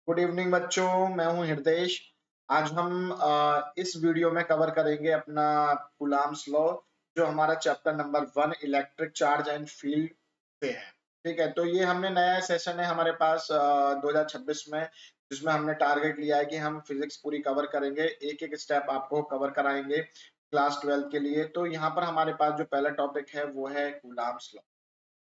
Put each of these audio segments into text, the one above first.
Good evening बच्चों, मैं हूं हृदेश। आज हम इस वीडियो में कवर करेंगे अपना कूलाम्स लॉ, जो हमारा chapter number 1 electric charge and field पे है। ठीक है, तो ये हमने नया सेशन है हमारे पास 2026 में, जिसमें हमने टारगेट लिया है कि हम फिजिक्स पूरी कवर करेंगे, एक एक स्टेप आपको कवर कराएंगे क्लास 12 के लिए। तो यहाँ पर हमारे पास जो पहला टॉपिक है वो है कूलाम्स लॉ।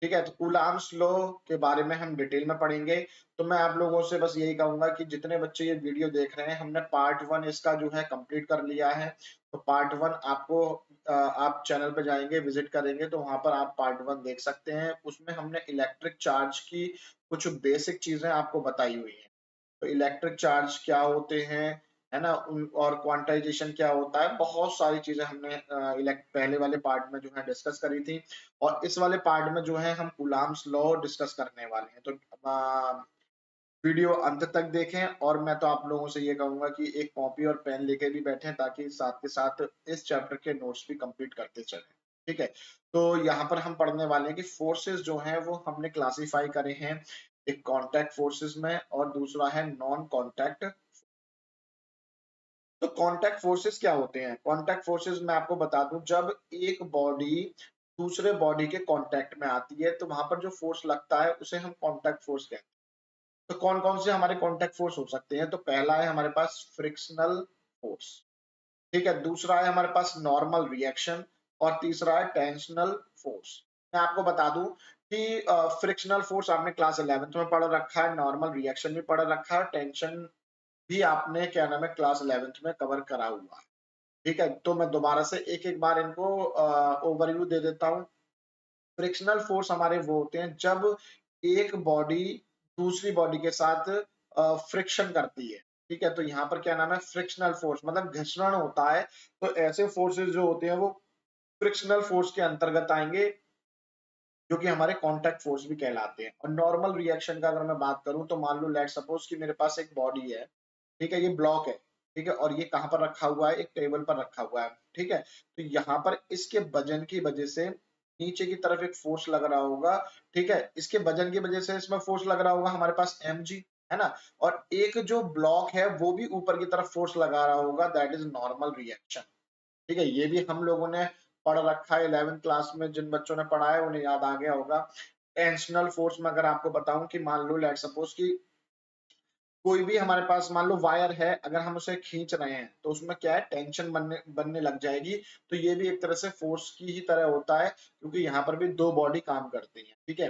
ठीक है, तो कूलाम्स लॉ के बारे में हम डिटेल में पढ़ेंगे। तो मैं आप लोगों से बस यही कहूंगा कि जितने बच्चे ये वीडियो देख रहे हैं, हमने पार्ट 1 इसका जो है कंप्लीट कर लिया है। तो पार्ट 1 आपको आप चैनल पे जाएंगे, विजिट करेंगे, तो वहां पर आप पार्ट 1 देख सकते हैं। उसमें हमने इलेक्ट्रिक चार्ज की कुछ बेसिक चीजें आपको बताई हुई हैं। तो इलेक्ट्रिक चार्ज क्या होते हैं, है ना, उन और क्वांटाइजेशन क्या होता है, बहुत सारी चीजें हमने पहले वाले पार्ट में जो है डिस्कस करी थी। और इस वाले पार्ट में जो है हम कूलाम्स लॉ डिस्कस करने वाले हैं। तो वीडियो अंत तक देखें, और मैं तो आप लोगों से ये कहूंगा कि एक कॉपी और पेन लेके भी बैठें, ताकि साथ के साथ इस चैप्टर के नोट्स भी कंप्लीट करते चलें। ठीक है, तो यहाँ पर हम पढ़ने वाले हैं कि फोर्सेस जो हैं वो हमने क्लासिफाई करे हैं, एक कॉन्टैक्ट फोर्सेस में और दूसरा है नॉन कॉन्टैक्ट। तो कॉन्टैक्ट फोर्सेस क्या होते हैं? कॉन्टैक्ट फोर्सेस मैं आपको बता दूं, जब एक बॉडी दूसरे बॉडी के कांटेक्ट में आती है तो वहां पर जो फोर्स लगता है उसे हम कॉन्टैक्ट फोर्स कहते हैं। तो कौन कौन से हमारे कॉन्टैक्ट फोर्स हो सकते हैं? तो पहला है हमारे पास फ्रिक्शनल फोर्स। ठीक है, दूसरा है हमारे पास नॉर्मल रिएक्शन, और तीसरा है टेंशनल फोर्स। मैं आपको बता दूं कि फ्रिक्शनल फोर्स आपने क्लास 11th में पढ़ रखा है, नॉर्मल रिएक्शन भी पढ़ रखा है, टेंशन भी आपने क्या नाम है क्लास 11th में कवर करा हुआ है। ठीक है, तो मैं दोबारा से एक एक बार इनको ओवरव्यू दे देता हूँ। फ्रिक्शनल फोर्स हमारे वो होते हैं जब एक बॉडी दूसरी बॉडी के साथ फ्रिक्शन करती है। ठीक है, तो यहाँ पर क्या नाम है, फ्रिक्शनल फोर्स मतलब घर्षण होता है। तो ऐसे फोर्सेस जो होते हैं वो फ्रिक्शनल फोर्स के अंतर्गत आएंगे, जो कि हमारे कॉन्टैक्ट फोर्स भी कहलाते हैं। और नॉर्मल रिएक्शन का अगर मैं बात करूं, तो मान लो लेट सपोज कि मेरे पास एक बॉडी है। ठीक है, ये ब्लॉक है। ठीक है, और ये कहां पर रखा हुआ है? एक टेबल पर रखा हुआ है। ठीक है, तो यहाँ पर इसके वजन की वजह से नीचे की तरफ एक फोर्स लग रहा होगा। ठीक है, इसके वजन की वजह से इसमें फोर्स लग रहा होगा हमारे पास mg, है ना। और एक जो ब्लॉक है वो भी ऊपर की तरफ फोर्स लगा रहा होगा, दैट इज नॉर्मल रिएक्शन। ठीक है, ये भी हम लोगों ने पढ़ रखा है 11th क्लास में। जिन बच्चों ने पढ़ा है उन्हें याद आ गया होगा। टेंशनल फोर्स में अगर आपको बताऊं कि मान लो लेट सपोज कि कोई भी हमारे पास मान लो वायर है, अगर हम उसे खींच रहे हैं तो उसमें क्या है, टेंशन बनने बनने लग जाएगी। तो ये भी एक तरह से फोर्स की ही तरह होता है, क्योंकि यहाँ पर भी दो बॉडी काम करती हैं। ठीक है,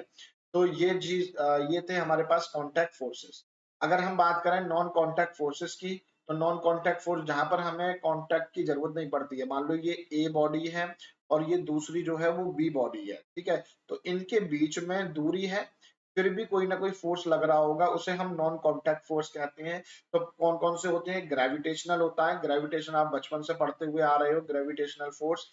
तो ये चीज ये थे हमारे पास कॉन्टैक्ट फोर्सेस। अगर हम बात करें नॉन कॉन्टैक्ट फोर्सेस की, तो नॉन कॉन्टैक्ट फोर्स जहां पर हमें कॉन्टैक्ट की जरूरत नहीं पड़ती है। मान लो ये ए बॉडी है और ये दूसरी जो है वो बी बॉडी है। ठीक है, तो इनके बीच में दूरी है, फिर भी कोई ना कोई फोर्स लग रहा होगा, उसे हम नॉन कॉन्टैक्ट फोर्स कहते हैं। तो कौन कौन से होते हैं? ग्रेविटेशनल होता है, ग्रेविटेशन आप बचपन से पढ़ते हुए आ रहे हो, ग्रेविटेशनल फोर्स।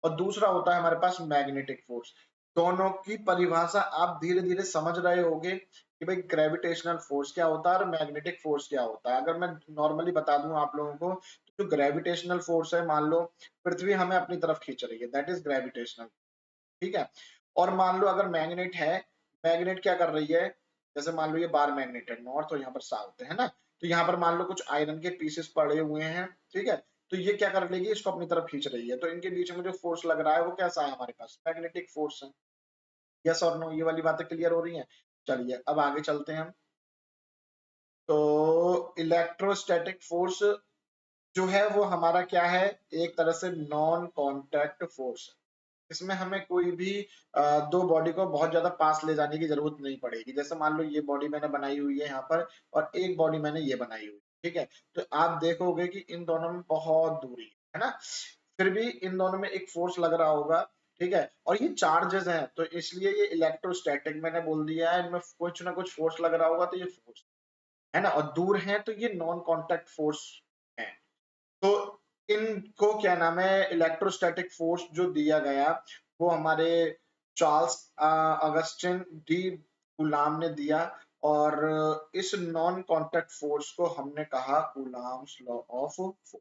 और दूसरा होता है हमारे पास मैग्नेटिक फोर्स। दोनों की परिभाषा आप धीरे धीरे समझ रहे होगे कि भाई ग्रेविटेशनल फोर्स क्या होता है और मैग्नेटिक फोर्स क्या होता है। अगर मैं नॉर्मली बता दूं आप लोगों को, तो जो ग्रेविटेशनल फोर्स है, मान लो पृथ्वी हमें अपनी तरफ खींच रही है, दैट इज ग्रेविटेशनल। ठीक है, और मान लो अगर मैग्नेट है, मैग्नेट क्या कर रही है, जैसे मान लो ये बार मैग्नेट है, नॉर्थ और यहाँ पर साउथ है ना। तो यहाँ पर मान लो कुछ आयरन के पीसेस पड़े हुए हैं। ठीक है, तो ये क्या कर लेगी, इसको अपनी तरफ खींच रही है। तो इनके बीच में जो फोर्स लग रहा है वो कैसा है, हमारे पास मैग्नेटिक फोर्स है। यस और नो, ये वाली बातें क्लियर हो रही हैं? चलिए अब आगे चलते हैं हम। तो इलेक्ट्रोस्टैटिक फोर्स जो है वो हमारा क्या है, एक तरह से नॉन कॉन्टैक्ट फोर्स। इसमें हमें कोई भी दो बॉडी को बहुत ज्यादा पास ले जाने की जरूरत नहीं पड़ेगी। जैसे मान लो ये बॉडी मैंने बनाई हुई है यहाँ पर, और एक बॉडी मैंने ये बनाई हुई है। ठीक है, तो आप देखोगे कि इन दोनों में बहुत दूरी है ना, फिर भी इन दोनों में एक फोर्स लग रहा होगा। ठीक है, और ये चार्जेस हैं, तो इसलिए ये इलेक्ट्रोस्टैटिक मैंने बोल दिया है, इनमें कुछ ना कुछ फोर्स लग रहा होगा, तो ये फोर्स है ना। और दूर है तो ये नॉन कॉन्टैक्ट फोर्स है। तो इनको क्या नाम है, इलेक्ट्रोस्टैटिक फोर्स जो दिया गया वो हमारे चार्ल्स अगस्टिन डी कूलाम ने दिया। और इस नॉन कॉन्टैक्ट फोर्स को हमने कहा कूलाम्स लॉ ऑफ फोर्स।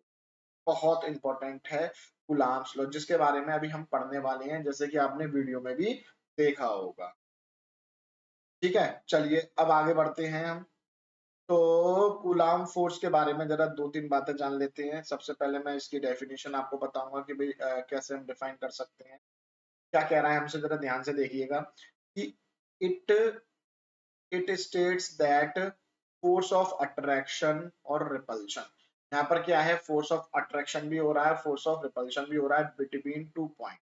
बहुत इंपॉर्टेंट है कूलाम्स लॉ, जिसके बारे में अभी हम पढ़ने वाले हैं, जैसे कि आपने वीडियो में भी देखा होगा। ठीक है, चलिए अब आगे बढ़ते हैं हम। तो कूलाम फोर्स के बारे में जरा 2-3 बातें जान लेते हैं। सबसे पहले मैं इसकी डेफिनेशन आपको बताऊंगा कि भाई कैसे हम डिफाइन कर सकते हैं। क्या कह रहा है हमसे, जरा ध्यान से देखिएगा कि it it states that force of attraction और रिपल्शन, यहाँ पर क्या है, फोर्स ऑफ अट्रैक्शन भी हो रहा है, फोर्स ऑफ रिपल्शन भी हो रहा है between two point.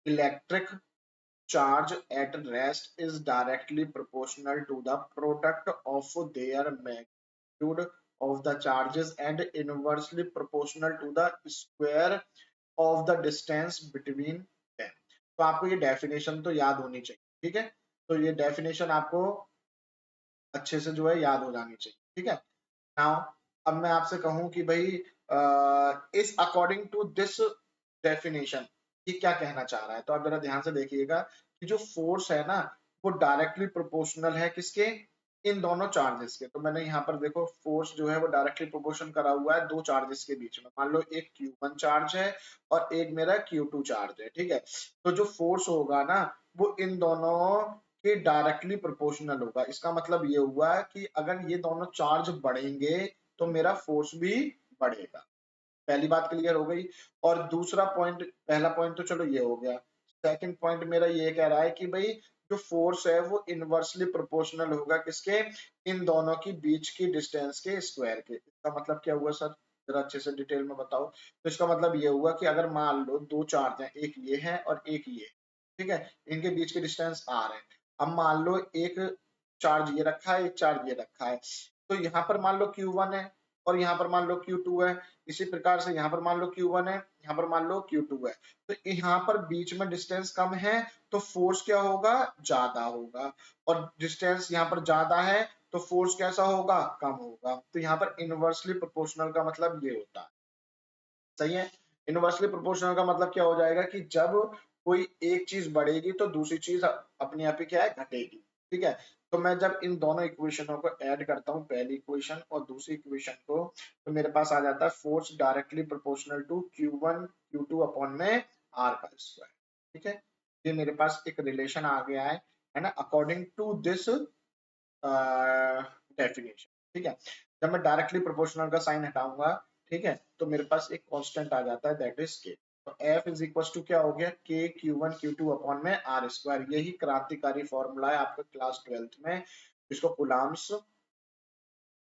Electric charge at rest is directly proportional to the product of their magnitude of the charges and inversely proportional to the square of the distance between them। तो आपको ये definition तो याद होनी चाहिए, ठीक है। तो ये डेफिनेशन आपको अच्छे से जो है याद हो जानी चाहिए, ठीक है। नाउ अब मैं आपसे कहूं कि भाई इस अकॉर्डिंग टू दिस डेफिनेशन ये क्या कहना चाह रहा है, तो आप जरा ध्यान से देखिएगा कि जो फोर्स है ना वो डायरेक्टली प्रोपोर्शनल है किसके, इन दोनों चार्जेस के। तो मैंने यहाँ पर देखो फोर्स जो है वो डायरेक्टली प्रोपोर्शन करा हुआ है दो चार्जेस के बीच में। मान लो एक Q1 चार्ज है और एक मेरा Q2 चार्ज है, ठीक है। तो जो फोर्स होगा ना वो इन दोनों के डायरेक्टली प्रोपोर्शनल होगा। इसका मतलब ये हुआ कि अगर ये दोनों चार्ज बढ़ेंगे तो मेरा फोर्स भी बढ़ेगा। पहली बात क्लियर हो गई। और दूसरा पॉइंट, पहला पॉइंट तो चलो ये हो गया। सेकंड पॉइंट मेरा ये कह रहा है कि भाई जो फोर्स है वो इनवर्सली प्रोपोर्शनल होगा किसके, इन दोनों की बीच की डिस्टेंस के स्क्वायर के। इसका मतलब क्या हुआ सर, जरा अच्छे से डिटेल में बताओ। तो इसका मतलब ये हुआ कि अगर मान लो दो चार्ज हैं, एक ये है और एक ये, ठीक है, इनके बीच के डिस्टेंस आर है। अब मान लो एक चार्ज ये रखा है, एक चार्ज ये रखा है। तो यहाँ पर मान लो Q1 है और यहाँ पर मान लो Q2 है। इसी प्रकार से यहाँ पर मान लो Q1 है, यहाँ पर मान लो Q2 है। तो यहाँ पर बीच में डिस्टेंस कम है तो फोर्स क्या होगा, ज्यादा होगा। और डिस्टेंस यहाँ पर ज्यादा है तो फोर्स कैसा होगा, कम होगा। तो यहाँ पर इनवर्सली प्रोपोर्शनल का मतलब ये होता है, सही है। इनवर्सली प्रोपोर्शनल का मतलब क्या हो जाएगा कि जब कोई एक चीज बढ़ेगी तो दूसरी चीज अपने आप ही क्या है, घटेगी, ठीक है। तो मैं जब इन दोनों इक्वेशनों को ऐड करता हूँ, पहली इक्वेशन और दूसरी इक्वेशन को, तो मेरे पास आ जाता है force directly proportional to Q1 Q2 upon में आर का स्क्वायर, ठीक है। ये मेरे पास एक रिलेशन आ गया है ना, अकॉर्डिंग टू दिस डेफिनेशन, ठीक है। जब मैं डायरेक्टली प्रोपोर्शनल का साइन हटाऊंगा, ठीक है, तो मेरे पास एक कांस्टेंट आ जाता है दैट इज के। तो F इज इक्वल टू क्या हो गया, के Q1 Q2 अपॉन में आर स्क्वायर। यही क्रांतिकारी फॉर्मूला है आपका क्लास 12th में, जिसको कुलाम्स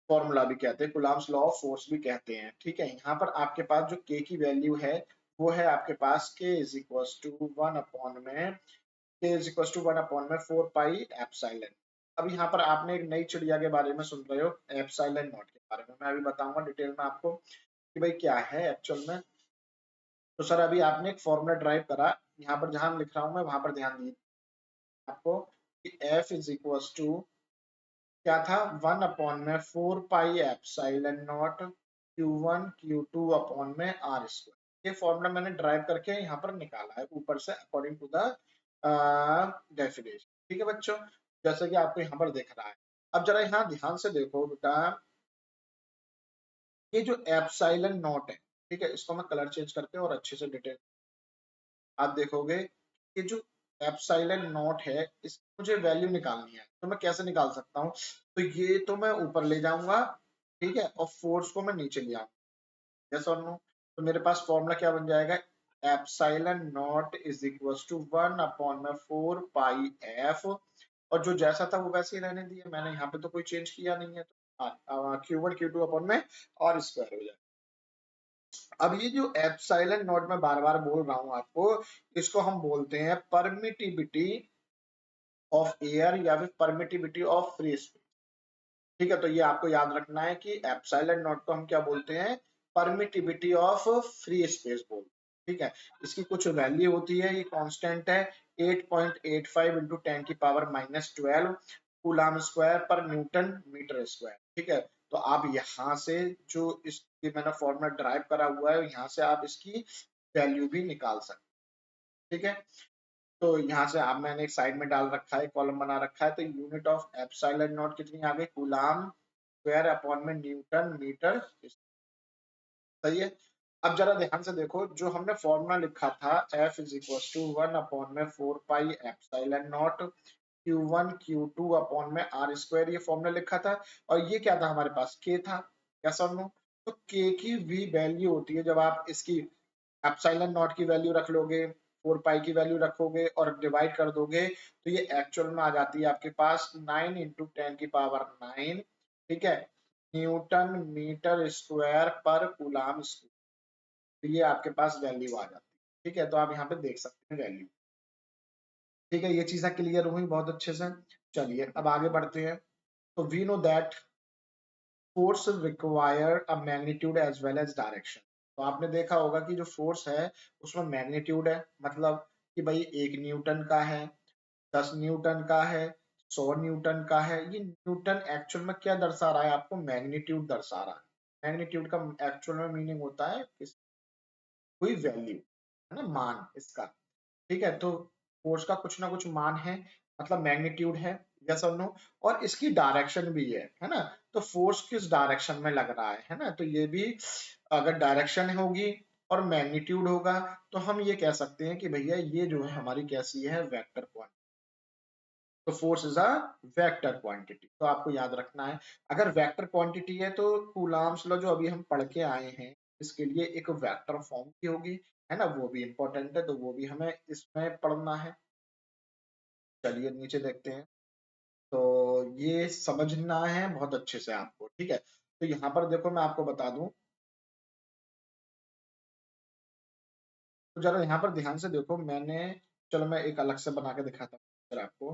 फॉर्मूला भी कहते हैं, कुलाम्स लॉ ऑफ फोर्स भी कहते हैं, ठीक है। यहाँ पर आपके पास जो के की वैल्यू है वो है आपके पास के इज इक्वल टू 1 अपॉन में, k is equals to 1 upon में 4 पाई एप्सिलॉन। अब यहाँ पर आपने एक नई चिड़िया के बारे में सुन रहे हो, एप्सिलॉन नॉट के बारे में। मैं अभी बताऊंगा डिटेल में आपको कि भाई क्या है एक्चुअल में। तो सर अभी आपने एक फॉर्मूला ड्राइव करा, यहाँ पर जहां लिख रहा हूं मैं वहां पर ध्यान दीजिए आपको कि F इज इक्वल टू क्या था, 1 अपॉन में 4 pi epsilon naught Q1 Q2 upon में आर स्क्वायर। ये फॉर्मूला मैंने ड्राइव करके यहाँ पर निकाला है ऊपर से अकॉर्डिंग टू द डेफिनेशन, ठीक है बच्चों, जैसे कि आपको यहाँ पर दिख रहा है। अब जरा यहाँ ध्यान से देखो बेटा, ये जो एप्सिलॉन नॉट है, ठीक है, इसको मैं कलर चेंज करके और अच्छे से डिटेल आप देखोगे कि जो एप्सिलॉन नॉट है इसकी मुझे वैल्यू निकालनी है। तो मैं कैसे निकाल सकता हूँ, तो ये तो मैं ऊपर ले जाऊंगा, ठीक है, और फोर्स को मैं नीचे ले आऊंगा, यस और नो। तो मेरे पास फॉर्मूला क्या बन जाएगा, epsilon naught is equal to 1 upon में 4 पाई एफ, और जो जैसा था वो वैसे ही रहने दिया मैंने, यहाँ पे तो कोई चेंज किया नहीं है। तो Q1 Q2 अपॉन में और स्क्वायर हो जाए। अब ये जो एप्सिलॉन नॉट मैं बार बार बोल रहा हूँ आपको, इसको हम बोलते हैं परमिटिविटी ऑफ एयर या फिर परमिटिविटी ऑफ फ्री स्पेस, ठीक है। तो ये आपको याद रखना है कि एप्सिलॉन नॉट को हम क्या बोलते हैं, परमिटिविटी ऑफ फ्री स्पेस बोलते हैं, ठीक है। इसकी कुछ वैल्यू होती है, ये कांस्टेंट है 8.85 इंटू 10 की पावर -12 कूलम स्क्वायर पर न्यूटन मीटर स्क्वायर, ठीक है। तो आप यहाँ से जो इस ये मैंने फॉर्मूला ड्राइव करा हुआ है, यहाँ से आप इसकी वैल्यू भी निकाल सकते हैं, ठीक है। तो यहाँ से आप मैंने एक साइड में डाल रखा है, कॉलम बना रखा है। तो यूनिट ऑफ एप्सिलॉन नॉट कितनी आ गई, कूलम स्क्वायर अपॉन में न्यूटन मीटर, सही है। अब जरा ध्यान से देखो, जो हमने फॉर्मूला लिखा था F is equal to 1 upon में 4 pi epsilon naught, Q1 Q2 upon में आर स्क्वायर, ये फॉर्मूला लिखा था, और ये क्या था हमारे पास, के था, यस और नो। तो के की भी वैल्यू होती है, जब आप इसकी एप्सिलॉन नॉट की वैल्यू रख लोगे, 4 पाई की वैल्यू रखोगे और डिवाइड कर दोगे, तो ये एक्चुअल में आ जाती है आपके पास 9 इंटू 10 की पावर 9, ठीक है, न्यूटन मीटर स्क्वायर पर कूलाम स्क्वायर। तो ये आपके पास वैल्यू आ जाती है, ठीक है, तो आप यहाँ पे देख सकते हैं वैल्यू, ठीक है, ये चीजें क्लियर हुई बहुत अच्छे से। चलिए अब आगे बढ़ते हैं। तो we know that force require a magnitude as well as direction. तो आपने देखा होगा कि जो फोर्स है उसमें मैग्नीट्यूड है, मतलब कि भाई 1 न्यूटन का है, 10 न्यूटन का है, 100 न्यूटन का है। ये न्यूटन एक्चुअल में क्या दर्शा रहा है, आपको मैग्नीट्यूड दर्शा रहा है। मैग्नीट्यूड का एक्चुअल में मीनिंग होता है कोई वैल्यू, है ना, मान इसका, ठीक है। तो फोर्स का कुछ ना कुछ मान है, मतलब मैग्नीट्यूड है, यस और नो, और इसकी डायरेक्शन भी है ना। तो फोर्स किस डायरेक्शन में लग रहा है ना, तो ये भी अगर डायरेक्शन होगी और मैग्नीट्यूड होगा, तो हम ये कह सकते हैं कि भैया ये जो है हमारी कैसी है, वेक्टर क्वांटिटी। तो force is a vector quantity, तो आपको याद रखना है। अगर वेक्टर क्वांटिटी है तो कूलॉम्स लॉ जो अभी हम पढ़ के आए हैं, इसके लिए एक वेक्टर फॉर्म की होगी, है ना, वो भी इंपॉर्टेंट है, तो वो भी हमें इसमें पढ़ना है। चलिए नीचे देखते हैं। तो ये समझना है बहुत अच्छे से आपको, ठीक है। तो यहाँ पर देखो मैं आपको बता दूं, तो जरा यहाँ पर ध्यान से देखो, मैंने, चलो मैं एक अलग से बना के दिखाता हूँ फिर आपको।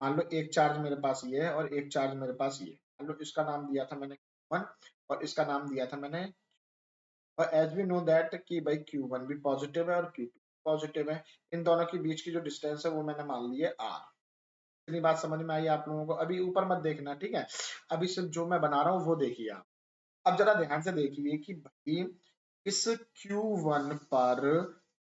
मान लो एक चार्ज मेरे पास ये है और एक चार्ज मेरे पास ये, मान लो इसका नाम दिया था मैंने Q1 और इसका नाम दिया था मैंने, और एज वी नो दैट कि भाई Q1 भी पॉजिटिव है और Q2 पॉजिटिव है, इन दोनों के बीच की जो डिस्टेंस है वो मैंने मान ली है R। इतनी बात समझ में आई आप लोगों को? अभी ऊपर मत देखना, ठीक है, अभी सिर्फ जो मैं बना रहा हूँ वो देखिए आप। अब जरा ध्यान से देखिए कि भाई इस Q1 पर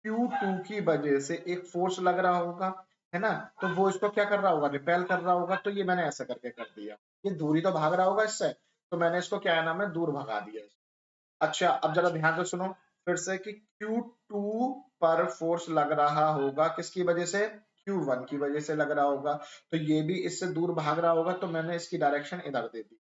Q2 की वजह से एक फोर्स लग रहा होगा, है ना, तो वो इसको क्या कर रहा होगा, रिपेल कर रहा होगा। तो ये मैंने ऐसा करके कर दिया, ये दूरी तो भाग रहा होगा इससे, तो मैंने इसको क्या नाम है, दूर भगा दिया। अच्छा अब जरा ध्यान से सुनो फिर से कि Q2 पर फोर्स लग रहा होगा, किसकी वजह से, Q1 की वजह से लग रहा होगा, तो ये भी इससे दूर भाग रहा होगा, तो मैंने इसकी डायरेक्शन इधर दे दी।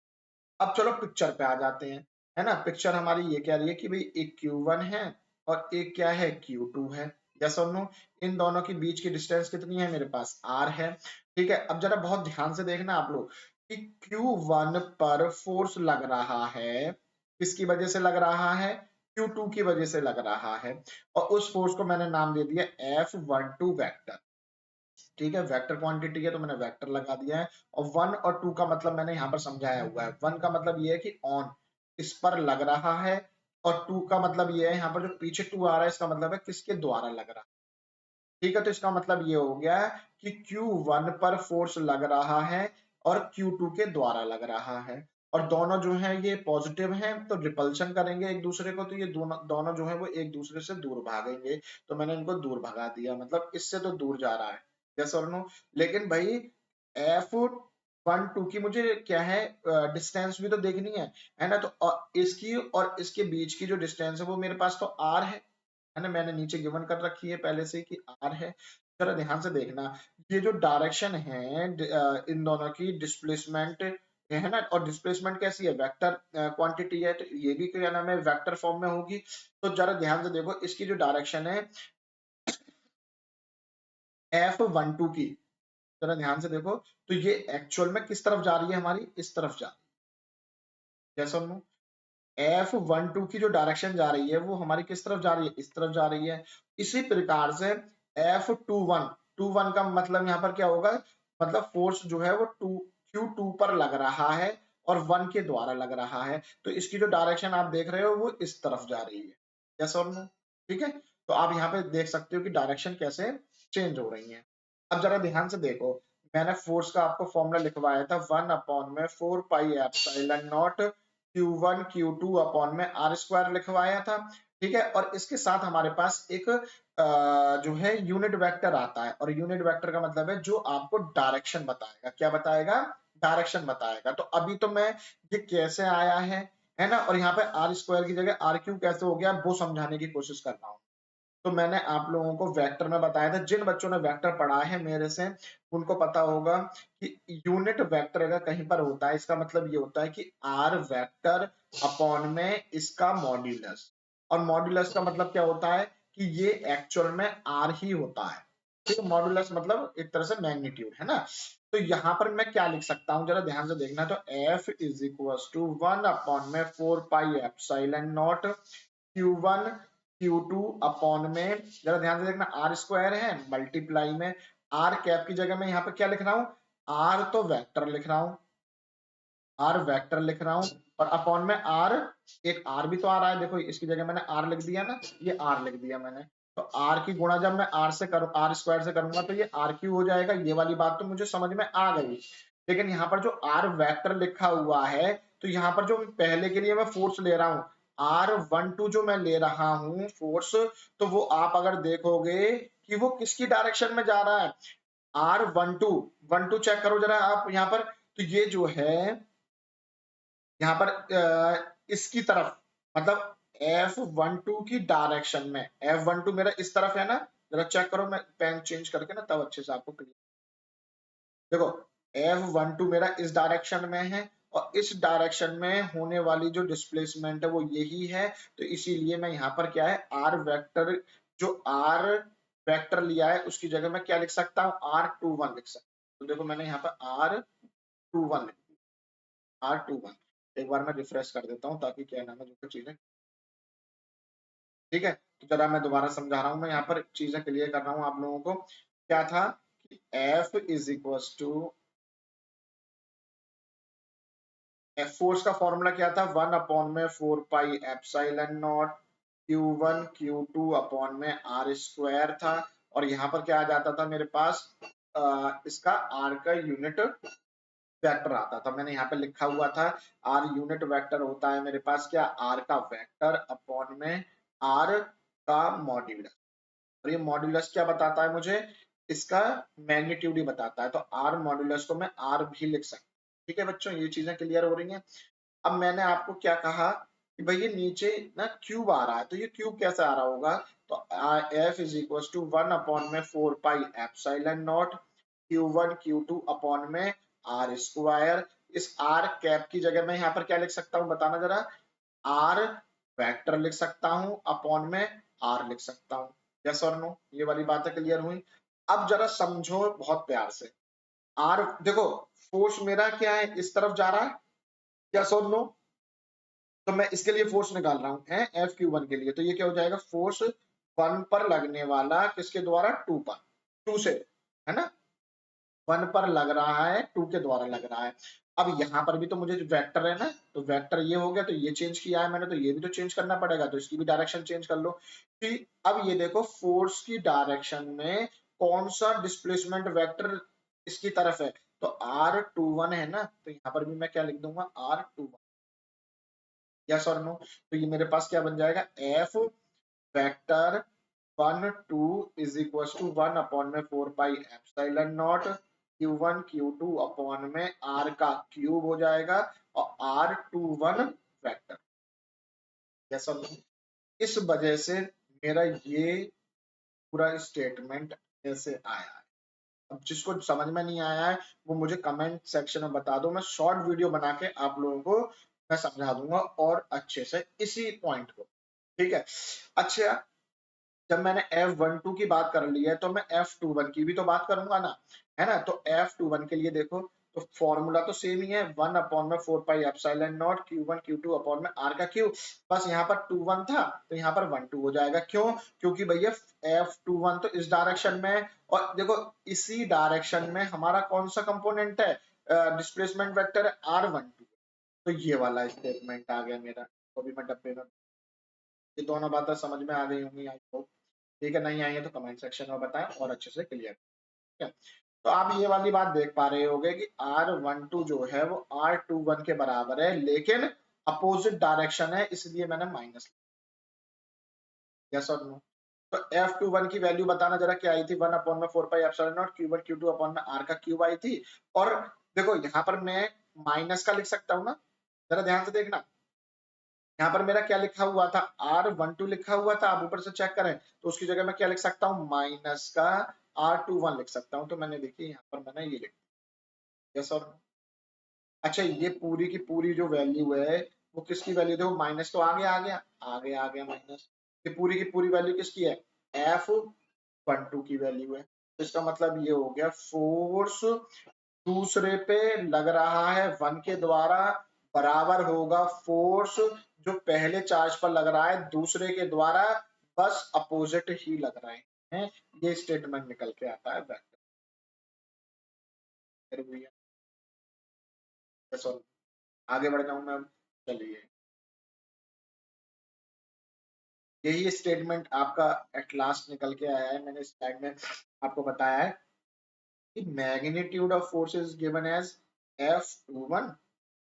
अब चलो पिक्चर पे आ जाते हैं, है ना। पिक्चर हमारी ये कह रही है कि भाई एक Q1 है और एक क्या है, Q2 है, यस और नो। इन दोनों के बीच की डिस्टेंस कितनी है, मेरे पास R है, ठीक है। अब जरा बहुत ध्यान से देखना आप लोग कि Q1 पर फोर्स लग रहा है, किसकी वजह से लग रहा है, Q2 की वजह से लग रहा है, और उस फोर्स को मैंने नाम दे दिया F12 वेक्टर, ठीक है। वेक्टर क्वांटिटी है तो मैंने वेक्टर लगा दिया है, और 1 और 2 का मतलब मैंने यहाँ पर समझाया हुआ है। 1 का मतलब ये है कि ऑन, इस पर लग रहा है, और 2 का मतलब ये है, यहाँ पर जो पीछे 2 आ रहा है इसका मतलब है किसके द्वारा लग रहा है, ठीक है। तो इसका मतलब ये हो गया कि Q1 पर फोर्स लग रहा है और Q2 के द्वारा लग रहा है, और दोनों जो है ये पॉजिटिव हैं, तो रिपल्शन करेंगे एक दूसरे को, तो ये दोनों दोनों जो है वो एक दूसरे से दूर भागेंगे, तो मैंने इनको दूर भगा दिया, मतलब इससे तो दूर जा रहा है, यस और नो। लेकिन भाई F12 की मुझे क्या है, डिस्टेंस भी तो देखनी है ना। तो इसकी और इसके बीच की जो डिस्टेंस है वो मेरे पास तो R है ना, मैंने नीचे गिवन कर रखी है पहले से कि R है। जरा ध्यान से देखना, ये जो डायरेक्शन है इन दोनों की डिस्प्लेसमेंट है ना, और डिस्प्लेसमेंट कैसी है, वेक्टर क्वांटिटी है, तो ये भी क्या नाम है, वेक्टर फॉर्म में होगी। तो जरा ध्यान से देखो इसकी जो डायरेक्शन है F12 की, जरा ध्यान से देखो, तो ये एक्चुअल में किस तरफ जा रही है, हमारी इस तरफ जा रही है, जैसा F12 की जो डायरेक्शन जा रही है वो हमारी किस तरफ जा रही है, इस तरफ जा रही है। इसी प्रकार से F21 का मतलब यहाँ पर क्या होगा, मतलब फोर्स जो है वो Q2 पर लग रहा है और 1 के द्वारा लग रहा है, तो इसकी जो डायरेक्शन आप देख रहे हो वो इस तरफ जा रही है, यस और नो, ठीक है। तो आप यहाँ पे देख सकते हो कि डायरेक्शन कैसे चेंज हो रही है। अब जरा ध्यान से देखो, मैंने फोर्स का आपको फॉर्मूला लिखवाया था 1/4 पाई epsilon naught Q1 Q2 upon में R स्क्वायर लिखवाया था, ठीक है। और इसके साथ हमारे पास एक जो है यूनिट वेक्टर आता है, और यूनिट वेक्टर का मतलब है जो आपको डायरेक्शन बताएगा, क्या बताएगा, डायरेक्शन बताएगा। तो अभी तो मैं ये कैसे आया है ना, और यहाँ पे R स्क्वायर की जगह R क्यूब कैसे हो गया वो समझाने की कोशिश कर रहा हूँ। तो मैंने आप लोगों को वेक्टर में बताया था, जिन बच्चों ने वेक्टर पढ़ा है मेरे से उनको पता होगा कि यूनिट वेक्टर अगर कहीं पर होता है इसका मतलब ये होता है कि आर वेक्टर अपॉन में इसका मॉड्यूलस, और मॉड्यूलस का मतलब क्या होता है कि ये एक्चुअल में आर ही होता है। ठीक है, मॉड्यूलस मतलब एक तरह से मैग्नीट्यूड है ना। तो यहाँ पर मैं क्या लिख सकता हूँ, जरा ध्यान से देखना। तो F is equal to 1 upon में 4 pi epsilon naught Q1 Q2 upon में, जरा ध्यान से देखना, आर स्क्वायर है मल्टीप्लाई में आर कैप की जगह मैं यहाँ पे क्या लिख रहा हूँ, आर तो वेक्टर लिख रहा हूँ, आर वेक्टर लिख रहा हूँ, और अपॉन में आर, एक आर भी तो आ रहा है, देखो इसकी जगह मैंने आर लिख दिया ना, ये आर लिख दिया मैंने। तो आर की गुणा जब मैं आर से करूँ, आर स्क्वायर से करूंगा तो ये आर क्यू हो जाएगा। ये वाली बात तो मुझे समझ में आ गई, लेकिन यहाँ पर जो आर वेक्टर लिखा हुआ है, तो यहाँ पर जो पहले के लिए मैं फोर्स ले रहा हूँ R12 जो मैं ले रहा हूँ फोर्स, तो वो आप अगर देखोगे कि वो किसकी डायरेक्शन में जा रहा है, R12 चेक करो जरा आप यहाँ पर। तो ये जो है यहाँ पर इसकी तरफ, मतलब F12 की डायरेक्शन में, F12 मेरा इस तरफ है ना, जरा चेक करो, मैं पेन चेंज करके ना तब अच्छे से आपको क्लियर। देखो F12 मेरा इस डायरेक्शन में है, और इस डायरेक्शन में होने वाली जो डिस्प्लेसमेंट है वो यही है। तो इसीलिए मैं यहाँ पर क्या है, आर वेक्टर, जो आर वेक्टर लिया है उसकी जगह मैं क्या लिख सकता हूँ, R21 लिख सकता हूँ। तो देखो मैंने यहाँ पर R21 लिख दिया, R21। एक बार मैं रिफ्रेश कर देता हूँ ताकि क्या नाम है जो चीजें, ठीक है। तो जरा मैं दोबारा समझा रहा हूँ, मैं यहाँ पर चीजें क्लियर कर रहा हूँ आप लोगों को। क्या था कि F is equal to, force का फॉर्मूला क्या था, 1 अपॉन में 4 pi epsilon naught Q1 Q2 upon में आर स्क्वायर था। और यहाँ पर क्या आ जाता था मेरे पास, इसका आर का यूनिट वेक्टर आता था। मैंने यहाँ पे लिखा हुआ था आर यूनिट वेक्टर होता है मेरे पास क्या, आर का वेक्टर अपॉन में आर का मॉड्यूलस। और ये मॉड्यूलस क्या बताता है मुझे, इसका मैग्नीट्यूड ही बताता है। तो आर मॉड्यूलस को मैं आर भी लिख सकता हूँ। ठीक है बच्चों, ये चीजें क्लियर हो रही हैं। अब मैंने आपको क्या कहा कि भाई ये नीचे ना क्यूब आ रहा है, तो ये क्यूब कैसे आ रहा होगा, तो F is equal to 1 upon में 4 pi epsilon naught Q1 Q2 upon में आर स्क्वायर। इस आर कैप की जगह मैं यहाँ पर क्या लिख सकता हूँ बताना जरा, आर वेक्टर लिख सकता हूँ अपॉन में आर लिख सकता हूँ। यस और नो, ये वाली बातें क्लियर हुई। अब जरा समझो बहुत प्यार से, आर देखो फोर्स मेरा क्या है, इस तरफ जा रहा है, यस और नो। तो मैं इसके लिए फोर्स निकाल रहा हूँ है F Q1 के लिए, तो ये क्या हो जाएगा, फोर्स 1 पर लगने वाला किसके द्वारा, 2 पर, 2 से, है ना, 1 पर लग रहा है, 2 के द्वारा लग रहा है। अब यहाँ पर भी तो मुझे वेक्टर है ना, तो वेक्टर ये हो गया, तो ये चेंज किया है मैंने, तो ये भी तो चेंज करना पड़ेगा, तो इसकी भी डायरेक्शन चेंज कर लो। कि अब ये देखो फोर्स की डायरेक्शन में कौन सा डिस्प्लेसमेंट वेक्टर इसकी तरफ है, तो R21 है ना, तो यहाँ पर भी मैं क्या लिख दूंगा, R21। यस और नो, तो ये मेरे पास क्या बन जाएगा, F vector 1 2 is equal to 1 upon में 4 pi epsilon naught Q1 Q2 upon में R का क्यूब हो जाएगा, और R21 वेक्टर। यस और नो, इस वजह से मेरा ये पूरा स्टेटमेंट ऐसे आया है। अब जिसको समझ में नहीं आया है वो मुझे कमेंट सेक्शन में बता दो, मैं शॉर्ट वीडियो बना के आप लोगों को मैं समझा दूंगा और अच्छे से इसी पॉइंट को। ठीक है, अच्छा, जब मैंने F12 की बात कर ली है तो मैं F21 की भी तो बात करूंगा ना, है ना। तो F21 के लिए देखो, तो फॉर्मूला तो सेम ही है, 1 अपॉन में 4 pi epsilon naught Q1 Q2 upon में R का क्यूब। बस यहाँ पर 21 था तो यहाँ पर 12 हो जाएगा, क्यों, क्योंकि भैया F21 तो इस डायरेक्शन में है, और देखो इसी डायरेक्शन में हमारा कौन सा कंपोनेंट है, डिस्प्लेसमेंट वेक्टर है R12। तो ये वाला स्टेटमेंट आ गया मेरा, तो भी मैं डब्बे में, ये दोनों बातें समझ में आ गई होंगी आई होप। ठीक है, नहीं आई है तो कमेंट सेक्शन में बताएं और अच्छे से क्लियर। ठीक है, तो आप ये वाली बात देख पा रहे होगे कि R12 जो है वो R21 के बराबर है, लेकिन अपोजिट डायरेक्शन है, इसलिए मैंने माइनस। यस और नो, तो F21 की वैल्यू बताना जरा क्या आई थी, 1 अपॉन में 4 pi epsilon naught Q1 Q2 upon में R का क्यूब आई थी। और देखो यहाँ पर मैं माइनस का लिख सकता हूँ ना, जरा ध्यान से देखना, यहाँ पर मेरा क्या लिखा हुआ था, R12 लिखा हुआ था, आप ऊपर से चेक करें तो उसकी जगह मैं क्या लिख सकता हूँ, माइनस का R21 लिख सकता हूँ। तो मैंने देखिए यहाँ पर मैंने ये लिख दिया। यस और अच्छा, ये पूरी की पूरी जो वैल्यू है वो किसकी वैल्यू, देखो माइनस तो आगे आ गया, आगे आ गया माइनस। ये पूरी की पूरी वैल्यू किसकी है, F12 की वैल्यू है। तो इसका मतलब ये हो गया फोर्स दूसरे पे लग रहा है 1 के द्वारा बराबर होगा फोर्स जो पहले चार्ज पर लग रहा है दूसरे के द्वारा, बस अपोजिट ही लग रहे हैं। ये स्टेटमेंट निकल के आता है वेक्टर। आगे बढ़ जाऊं मैं, चलिए यही स्टेटमेंट आपका एट लास्ट निकल के आया है। मैंने स्लाइड में आपको बताया है कि magnitude of force is given as F21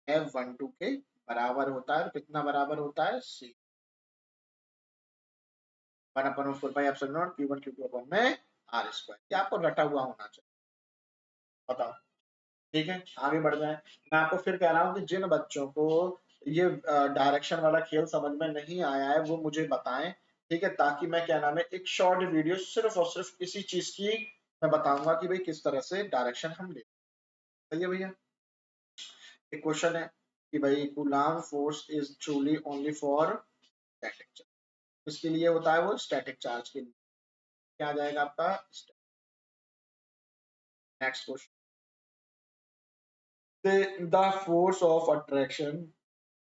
F12 के बराबर होता है। कितना बराबर होता है, C 1/4 Q1 Q2 अपॉन में R²। ये आपको रटा हुआ होना चाहिए। बताओ, ठीक है आगे बढ़ जाए। मैं आपको फिर कह रहा हूँ कि जिन बच्चों को ये डायरेक्शन वाला खेल समझ में नहीं आया है वो मुझे बताएं, ठीक है, ताकि मैं क्या नाम है एक शॉर्ट वीडियो सिर्फ और सिर्फ इसी चीज की मैं बताऊंगा कि भाई किस तरह से डायरेक्शन हम ले। सही है भैया। एक क्वेश्चन है कि भाई coulomb force is truly only for static charge, इसके लिए होता है वो स्टैटिक चार्ज के लिए। क्या आ जाएगा आपका, next question, the force of attraction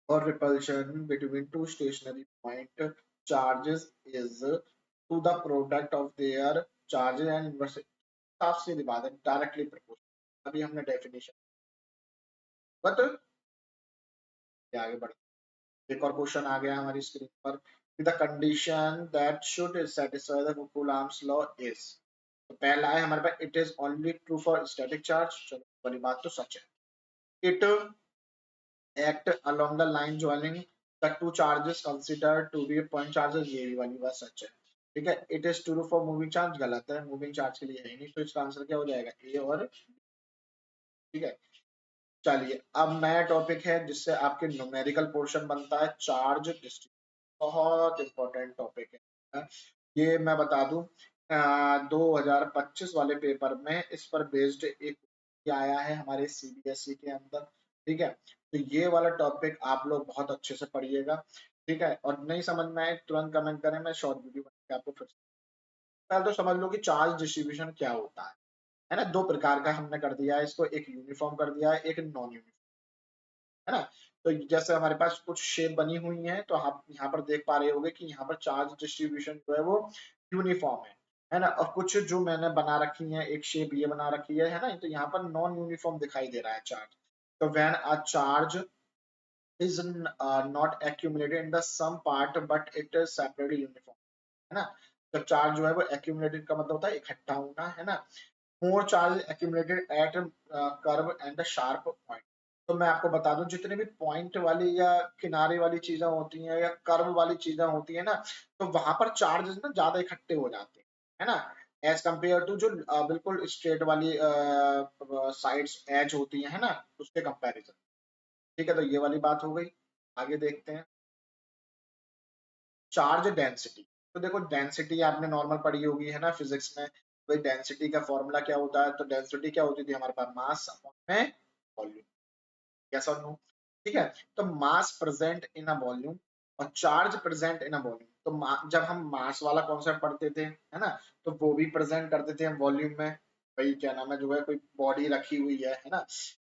or repulsion between two stationary point charges is to the product of their charges and inverse हिसाब से divided directly proportional। अभी हमने डेफिनेशन बट आगे बढ़, एक और क्वेश्चन आ गया हमारी स्क्रीन पर, the condition that should satisfy the Coulomb's law is. तो पहला है हमारे पास, it is only true for static charge. चलो बड़ी बात तो सच है। It act along the line joining the two charges considered to be point charges, ये भी वाली बात सच है। ठीक है, it is true for moving charge गलत है, मूविंग चार्ज के लिए है ही नहीं, तो इसका आंसर क्या हो जाएगा, ए और। ठीक है, चलिए अब नया टॉपिक है जिससे आपके न्यूमेरिकल पोर्शन बनता है, चार्ज डिस्ट्रीब्यूशन। बहुत इंपॉर्टेंट टॉपिक है ये, मैं बता दूं 2025 वाले पेपर में इस पर बेस्ड एक आया है हमारे सीबीएसई के अंदर। ठीक है, तो ये वाला टॉपिक आप लोग बहुत अच्छे से पढ़िएगा। ठीक है, और नहीं समझ में आए तुरंत कमेंट करें, मैं शॉर्ट वीडियो बना के आपको फिर पहले तो समझ लो कि चार्ज डिस्ट्रीब्यूशन क्या होता है ना। दो प्रकार का हमने कर दिया है इसको, एक यूनिफॉर्म कर दिया है, एक नॉन यूनिफॉर्म, है ना। तो जैसे हमारे पास कुछ शेप बनी हुई है तो आप यहाँ पर देख पा रहे होंगे कि यहाँ पर चार्ज डिस्ट्रीब्यूशन जो है वो यूनिफॉर्म है ना। और कुछ जो मैंने बना रखी है, एक शेप ये बना रखी है ना, तो यहाँ पर नॉन यूनिफॉर्म दिखाई दे रहा है चार्ज। तो when a charge is not accumulated in the some part but it is separately uniform, है ना। तो चार्ज जो है वो accumulated का मतलब होता है इकट्ठा होना, है ना। more charge accumulated at curve and a sharp point। तो मैं आपको बता दूं जितने भी पॉइंट वाली या किनारे वाली चीजें होती हैं या कर्व वाली चीजें होती है ना, तो वहां पर चार्जेस ना ज्यादा इकट्ठे हो जाते हैं, है ना, एज कम्पेयर टू जो बिल्कुल स्ट्रेट वाली साइड्स एज होती है ना, उसके कंपैरिजन। ठीक है, तो ये वाली बात हो गई। आगे देखते हैं चार्ज डेंसिटी। तो देखो डेंसिटी आपने नॉर्मल पढ़ी होगी है ना फिजिक्स में, भाई डेंसिटी का फॉर्मूला क्या होता है, तो डेंसिटी क्या होती थी हमारे पास, मास अपॉन में वॉल्यूम। यस और नो। ठीक है, तो mass present in a volume और charge present in a volume. तो जब हम मास वाला कॉन्सेप्ट पढ़ते थे है ना, तो वो भी प्रेजेंट करते थे हम वॉल्यूम में। भाई क्या नाम है, जो है कोई बॉडी रखी हुई है ना,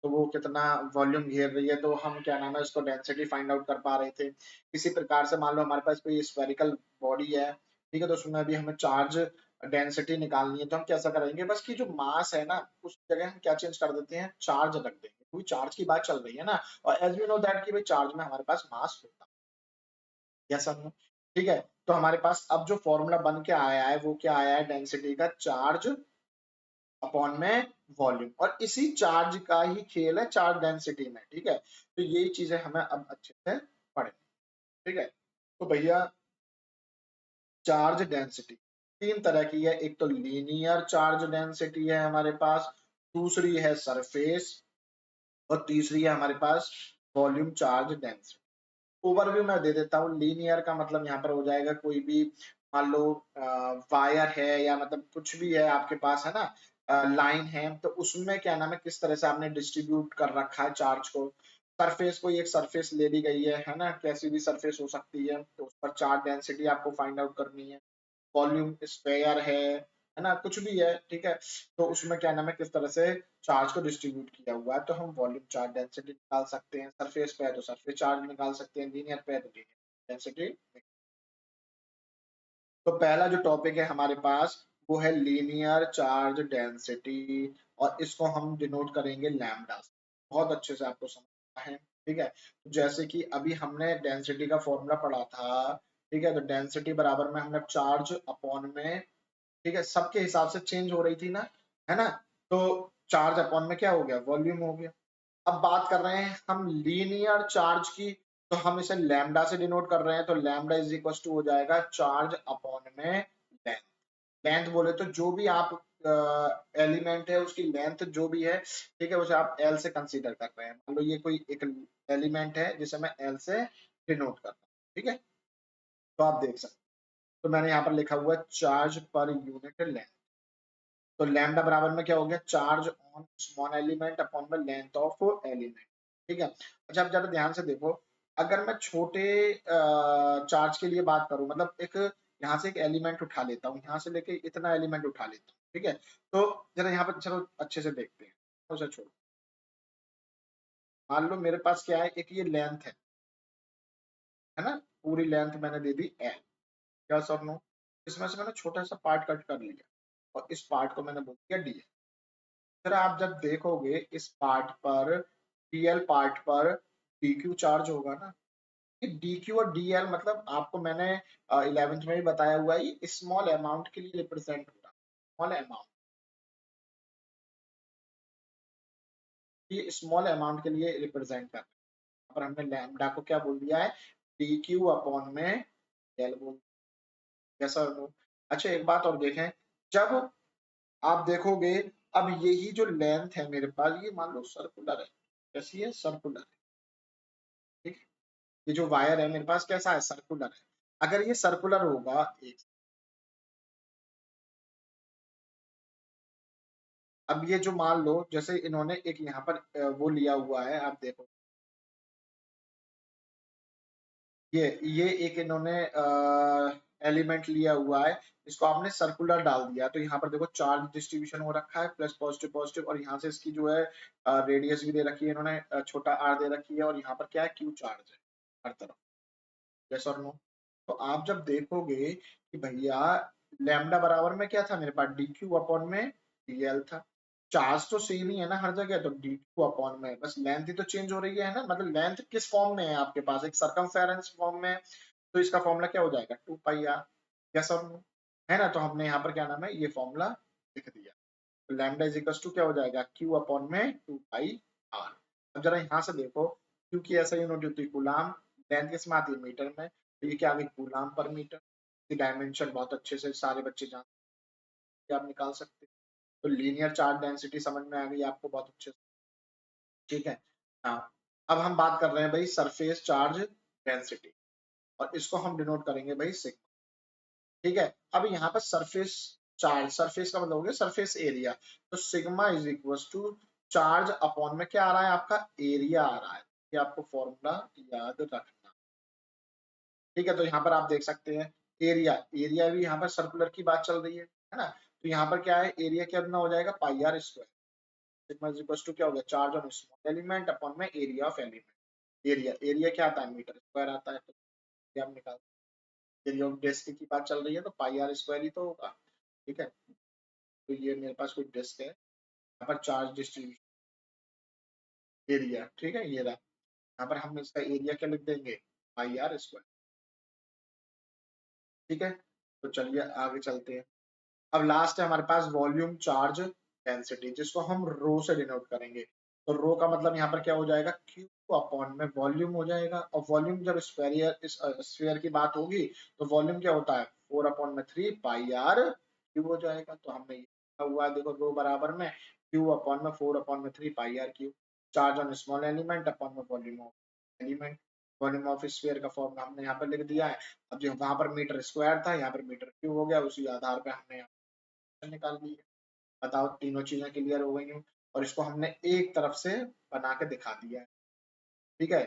तो वो कितना वॉल्यूम घेर रही है, तो हम क्या नाम है उसको डेंसिटी फाइंड आउट कर पा रहे थे। इसी प्रकार से मान लो हमारे पास कोई स्फेरिकल बॉडी है, ठीक है, तो उसमें भी हमें चार्ज डेंसिटी निकालनी है, तो हम कैसा करेंगे, बस की जो मास है ना उस जगह हम क्या चेंज कर देते हैं, चार्ज रख देंगे, क्योंकि चार्ज की बात चल रही है ना। और एज वी नो दैट कि भाई चार्ज में हमारे पास मास होता है। यस और नो। ठीक है, तो हमारे पास अब जो फॉर्मूला बन के आया है वो क्या आया है, डेंसिटी का चार्ज अपॉन में वॉल्यूम, और इसी चार्ज का ही खेल है चार्ज डेंसिटी में। ठीक है, तो यही चीजें हमें अब अच्छे से पढ़े। ठीक है, तो भैया चार्ज डेंसिटी तीन तरह की है, एक तो लीनियर चार्ज डेंसिटी है हमारे पास, दूसरी है सरफेस, और तीसरी है हमारे पास वॉल्यूम चार्ज डेंसिटी। ओवरव्यू मैं दे देता हूँ। लीनियर का मतलब यहाँ पर हो जाएगा कोई भी, मान लो वायर है या मतलब कुछ भी है आपके पास, है ना, लाइन है, तो उसमें क्या नाम है, किस तरह से आपने डिस्ट्रीब्यूट कर रखा है चार्ज को। सरफेस, कोई एक सरफेस ले ली गई है ना, कैसी भी सरफेस हो सकती है, तो उस पर चार्ज डेंसिटी आपको फाइंड आउट करनी है। वॉल्यूम स्क्वायर है ना, कुछ भी है, ठीक है। तो उसमें क्या नाम है, किस तरह से चार्ज को डिस्ट्रीब्यूट किया हुआ है, तो हम वॉल्यूम चार्ज डेंसिटी निकाल सकते हैं। सरफेस पे है तो सरफेस चार्ज निकाल सकते हैं, लीनियर पे है तो लीनियर डेंसिटी। तो पहला जो टॉपिक है हमारे पास वो है लीनियर चार्ज डेंसिटी, और इसको हम डिनोट करेंगे लैम्डा से। बहुत अच्छे से आपको समझना है, ठीक है। तो जैसे कि अभी हमने डेंसिटी का फॉर्मूला पढ़ा था, ठीक है, तो डेंसिटी बराबर में हमने चार्ज अपॉन में, ठीक है, सबके हिसाब से चेंज हो रही थी ना, है ना। तो चार्ज अपॉन में क्या हो गया, वॉल्यूम हो गया। अब बात कर रहे हैं हम लीनियर चार्ज की, तो हम इसे लैम्डा से डिनोट कर रहे हैं, तो लैम्डा इज इक्वल टू हो जाएगा चार्ज अपॉन में लेंथ। लेंथ बोले तो जो भी आप एलिमेंट है उसकी लेंथ जो भी है, ठीक है, उसे आप एल से कंसीडर कर रहे हैं। मान लो ये कोई एक एलिमेंट है जिसे मैं एल से डिनोट कर रहा हूँ, ठीक है। तो आप देख सकते हैं, तो मैंने यहाँ पर लिखा हुआ है चार्ज पर यूनिट लेंथ। तो लैम्डा बराबर में क्या हो गया, charge on small element upon में लेंथ ऑफ एलिमेंट, ठीक है। अच्छा, अब जरा ध्यान से देखो, अगर मैं छोटे चार्ज के लिए बात करूं, मतलब एक यहाँ से एक एलिमेंट उठा लेता हूँ, यहाँ से लेके इतना एलिमेंट उठा लेता हूँ, ठीक है। तो जरा यहाँ पर चलो अच्छे से देखते हैं, उसे छोड़ो। मान लो मेरे पास क्या है, एक ये लेंथ है ना, पूरी लेंथ मैंने दे दी एल, क्या सर नो। इसमें से मैंने छोटा सा पार्ट कट कर लिया, और इस पार्ट को मैंने बोल दिया डी। फिर आप जब देखोगे इस पार्ट पर, डीएल पार्ट पर डीक्यू चार्ज होगा ना। ये डीक्यू और डीएल मतलब आपको मैंने 11th में भी बताया हुआ है, ये स्मॉल अमाउंट के लिए रिप्रेजेंट हो रहा है। स्मॉल अमाउंट, ये स्मॉल अमाउंट के लिए रिप्रेजेंट कर रहा है। यहाँ पर हमने लैम्डा को क्या बोल दिया है, डीक्यू अपॉन में एल बोल दिया, कैसा। अच्छा, एक बात और देखें, जब आप देखोगे, अब यही जो लेंथ है मेरे पास, ये मान लो सर्कुलर है, कैसी है, सर्कुलर है, ठीक है। ये जो वायर है मेरे पास कैसा है, सर्कुलर है। अगर ये सर्कुलर होगा, एक, अब ये जो मान लो जैसे इन्होंने एक यहाँ पर वो लिया हुआ है, आप देखो, ये एक इन्होंने एलिमेंट लिया हुआ है, इसको आपने सर्कुलर डाल दिया, तो यहाँ पर देखो चार्ज डिस्ट्रीब्यूशन हो रखा है, प्लस पॉजिटिव पॉजिटिव, और यहाँ से इसकी जो है रेडियस भी दे रखी है इन्होंने, छोटा आर दे रखी है, और यहाँ पर क्या है, क्यू चार्ज है हर तरफ, यस और नो। तो आप जब देखोगे कि भैया लैम्डा बराबर में क्या था मेरे पास, डी क्यू अपॉन में डीएल था। चार्ज तो सेम ही है ना हर जगह, तो डी क्यू अपॉन में, बस लेंथ ही तो चेंज हो रही है ना, मतलब लेंथ किस फॉर्म में है आपके पास, एक सरकमफेरेंस फॉर्म में, तो इसका फॉर्मूला क्या हो जाएगा, 2 पाई आर, यस और नो, है ना। तो हमने यहाँ पर क्या नाम है, ये फॉर्मूला लिख दिया। तो लैम्डा इज इक्वल टू क्या हो जाएगा, क्यू अपॉन में 2 पाई आर। अब जरा यहाँ से देखो, क्यू की ऐसा यूनिट होती है कूलाम, लेंथ किस में आती है, मीटर में, तो ये क्या आ गई, कूलाम पर मीटर। डायमेंशन बहुत अच्छे से सारे बच्चे जानते हैं, आप निकाल सकते हैं। तो लीनियर चार्ज डेंसिटी समझ में आ गई आपको बहुत अच्छे से, ठीक है। हाँ, अब हम बात कर रहे हैं भाई सरफेस चार्ज डेंसिटी, और इसको हम डिनोट करेंगे भाई सिग्मा, ठीक है। अब यहाँ पर सरफेस चार्ज, सरफेस का मतलब हो गया सरफेस एरिया, तो sigma is equal to charge upon में क्या आ रहा है, आपका एरिया आ रहा है। ये आपको फॉर्मूला याद रखना, ठीक है। तो यहाँ पर आप देख सकते हैं एरिया, एरिया भी यहाँ पर सर्कुलर की बात चल रही है ना। तो यहाँ पर क्या है, एरिया कितना हो जाएगा, pi r square. Sigma is equal to क्या हो गया, charge on small element upon में area of element. Area, area क्या आता है, मीटर स्क्वायर आता है, तो ये आप निकाल, एरिया ऑफ डिस्क की बात चल रही है तो पाई आर स्क्वायर ही तो होगा, ठीक है। तो ये मेरे पास कोई डिस्क है, यहाँ पर चार्ज डिस्ट्रीब्यूशन एरिया, ठीक है, ये रहा। यहाँ पर हम इसका एरिया क्या लिख देंगे, पाई आर स्क्वायर, ठीक है। तो चलिए आगे चलते हैं। अब लास्ट है हमारे पास वॉल्यूम चार्ज डेंसिटी, जिसको हम रो से डिनोट करेंगे। तो रो का मतलब यहाँ पर क्या हो जाएगा, क्यू अपॉन में वॉल्यूम हो जाएगा, और वॉल्यूम जब स्फेयर, इस स्फेयर की बात होगी, तो वॉल्यूम क्या होता है, 4/3 पाई आर क्यू हो जाएगा। तो हमने ये लिखा हुआ है, देखो रो बराबर में क्यू अपॉन में 4/3 pi r q, charge on small element upon में volume of element. Volume of sphere का फॉर्मूला हमने यहाँ पर लिख दिया है। अब जो वहां पर मीटर स्क्वायर था, यहाँ पर मीटर क्यूब हो गया, उसी आधार पे हमने यहाँ निकाल ली है। बताओ, तीनों चीजें क्लियर हो गई हैं और इसको हमने एक तरफ से बना के दिखा दिया है। ठीक है,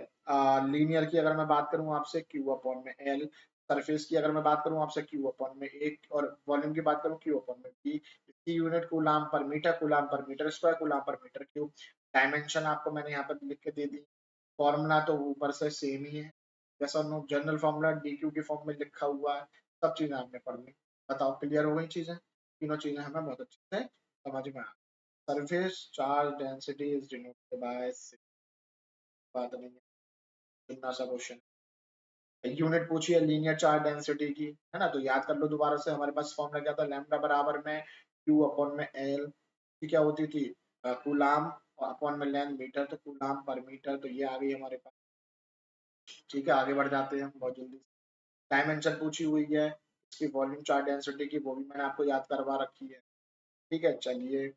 लीनियर की अगर मैं बात करूं आपसे, क्यू अपॉन में एल। सरफेस की अगर मैं बात करूं आपसे, क्यू अपॉन में एक, और वॉल्यूम की बात करूं, क्यू अपॉन में बी। इसकी यूनिट कूलाम पर मीटर, कूलाम पर मीटर स्क्वायर, कूलाम पर मीटर क्यूब। डायमेंशन आपको मैंने यहाँ पर लिख के दे दी। फॉर्मूला तो ऊपर से सेम ही है, जैसा नो जनरल फॉर्मूला डी क्यू के फॉर्म में लिखा हुआ है। सब चीजें आपने पढ़ ली। बताओ, क्लियर हो गई चीजें? तीनों चीजें हमें बहुत अच्छे से समझ में आ। Surface charge density is denoted by, बात नहीं है, इतना सा क्वेश्चन। यूनिट पूछी है लीनियर चार्ज डेंसिटी की, है ना, तो याद कर लो दोबारा से। हमारे पास फॉर्मूला क्या था, लैम्डा बराबर में क्यू अपॉन में एल, की क्या होती थी, कूलाम अपॉन में लेंथ मीटर, तो कूलाम पर मीटर, तो ये आ गई हमारे पास। ठीक है, आगे बढ़ जाते हैं बहुत जल्दी। डायमेंशन पूछी हुई है इसकी, वॉल्यूम चार्ज डेंसिटी की, वो भी मैंने आपको याद करवा रखी है। ठीक है, चलिए।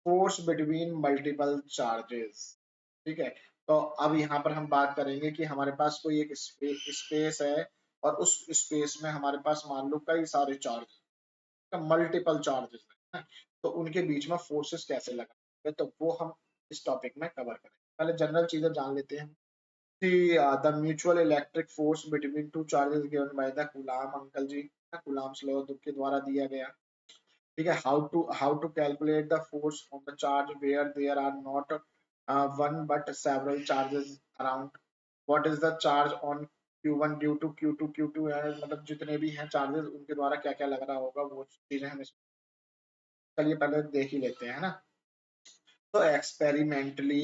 Force between multiple charges. ठीक है, तो अब यहाँ पर हम बात करेंगे कि हमारे पास कोई एक स्पेस है और उस स्पेस में हमारे पास मान लो कई सारे चार्ज, मल्टीपल चार्जेस है, तो उनके बीच में फोर्सेस कैसे लगाएंगे, तो वो हम इस टॉपिक में कवर करेंगे। पहले जनरल चीजें जान लेते हैं कि the mutual electric force between two charges given by the Coulomb, अंकल जी कूलाम्स लॉ के द्वारा दिया गया। ठीक है, how to calculate the force on the charge where there are not one but several charges around, what is the charge on Q1 due to Q2 Q2 है, मतलब जितने भी हैं चार्जेस उनके द्वारा क्या क्या लग रहा होगा, वो चीजें हम चलिए पहले देख ही लेते हैं ना। तो experimentally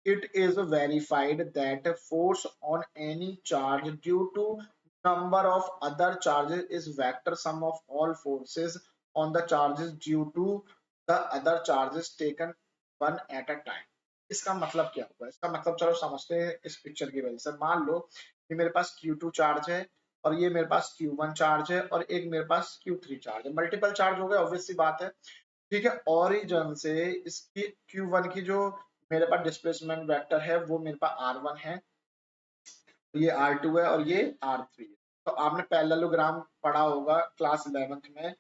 it is verified that force on any charge due to number of other charges is vector sum of all forces on the charges due to the other charges taken one at a time। इसका मतलब क्या होगा, इसका मतलब चलो समझते हैं इस पिक्चर की वजह से। मान लो कि मेरे पास Q2 चार्ज है और ये मेरे पास Q1 चार्ज है और एक मेरे पास Q3 चार्ज है। मल्टीपल चार्ज हो गए, ऑब्वियस सी बात है। ठीक है, ओरिजिन से इसकी Q1 की जो मेरे पास डिस्प्लेसमेंट वेक्टर है वो मेरे पास R1 है, ये R2 है और ये R3 है। तो आपने पैरेललोग्राम पढ़ा होगा क्लास 11th में,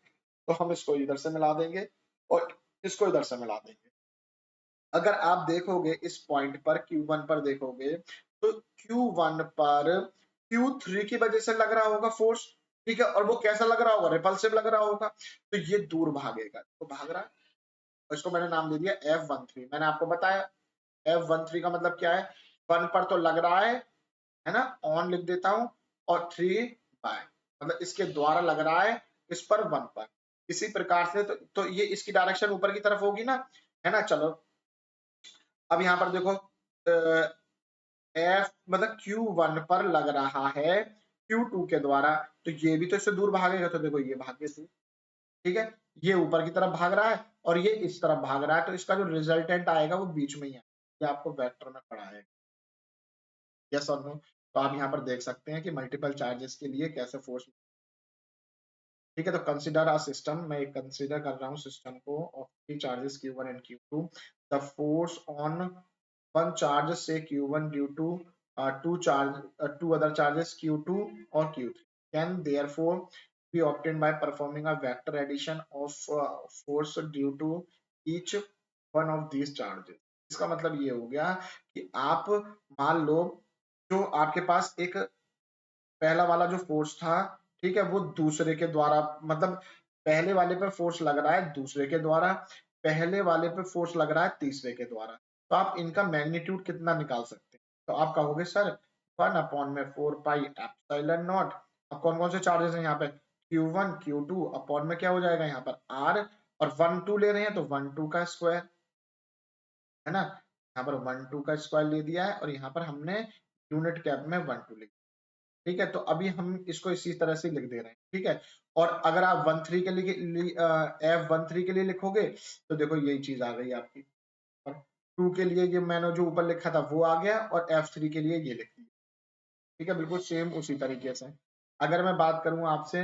तो हम इसको इधर से मिला देंगे और इसको इधर से मिला देंगे। अगर आप देखोगे इस पॉइंट पर Q1 पर देखोगे तो Q1 पर Q3 की वजह से लग रहा होगा फोर्स। ठीक है, और वो कैसा लग रहा होगा, रिपल्सिव लग रहा होगा, तो ये दूर भागेगा, तो भाग रहा है। इसको मैंने नाम दे दिया F13। मैंने आपको बताया F13 का मतलब क्या है, 1 पर तो लग रहा है ना, ऑन लिख देता हूं, और 3 बाय, मतलब इसके द्वारा लग रहा है इस पर 1 पर। इसी प्रकार से तो ये इसकी डायरेक्शन ऊपर की तरफ होगी ना, है ना। चलो अब यहाँ पर देखो, एफ मतलब Q1 पर लग रहा है Q2 के द्वारा, तो ये भी तो इससे दूर भागेगा, तो देखो ये भाग गया। ठीक है, ये ऊपर की तरफ भाग रहा है और ये इस तरफ भाग रहा है, तो इसका जो रिजल्टेंट आएगा वो बीच में ही है। ये आपको वेक्टर में पढ़ा है, यस और नो। तो आप यहाँ पर देख सकते हैं कि मल्टीपल चार्जेस के लिए कैसे फोर्स। ठीक है, तो कंसिडर अ सिस्टम, मैं एक कंसिडर कर रहा हूँ सिस्टम को of three charges Q1 and Q2। The force on one charge से Q1 due to two other charges Q2 or Q3 can therefore be obtained by performing a vector addition of force due to each one of these charges। इसका मतलब ये हो गया कि आप मान लो जो आपके पास एक पहला वाला जो फोर्स था, ठीक है, वो दूसरे के द्वारा, मतलब पहले वाले पे फोर्स लग रहा है दूसरे के द्वारा, पहले वाले पे फोर्स लग रहा है तीसरे के द्वारा, तो आप इनका मैग्नीट्यूड कितना निकाल सकते हैं, तो आप कहोगे सर 1 अपॉन में 4 पाई एप्सिलॉन नॉट। अब कौन कौन से चार्जेस हैं यहाँ पे, Q1 Q2 अपॉन में क्या हो जाएगा यहाँ पर R, और 1 2 ले रहे हैं तो 1 2 का स्क्वायर, है ना। यहाँ पर 1 2 का स्क्वायर ले दिया है और यहाँ पर हमने यूनिट कैप में 1 2 लिख। ठीक है, तो अभी हम इसको इसी तरह से लिख दे रहे हैं। ठीक है, और अगर आप 1 3 के लिए F13 के लिए लिखोगे तो देखो यही चीज आ गई आपकी, और 2 के लिए ये मैंने जो ऊपर लिखा था वो आ गया, और F3 के लिए ये लिख दिया। ठीक है, बिल्कुल सेम उसी तरीके से। अगर मैं बात करूं आपसे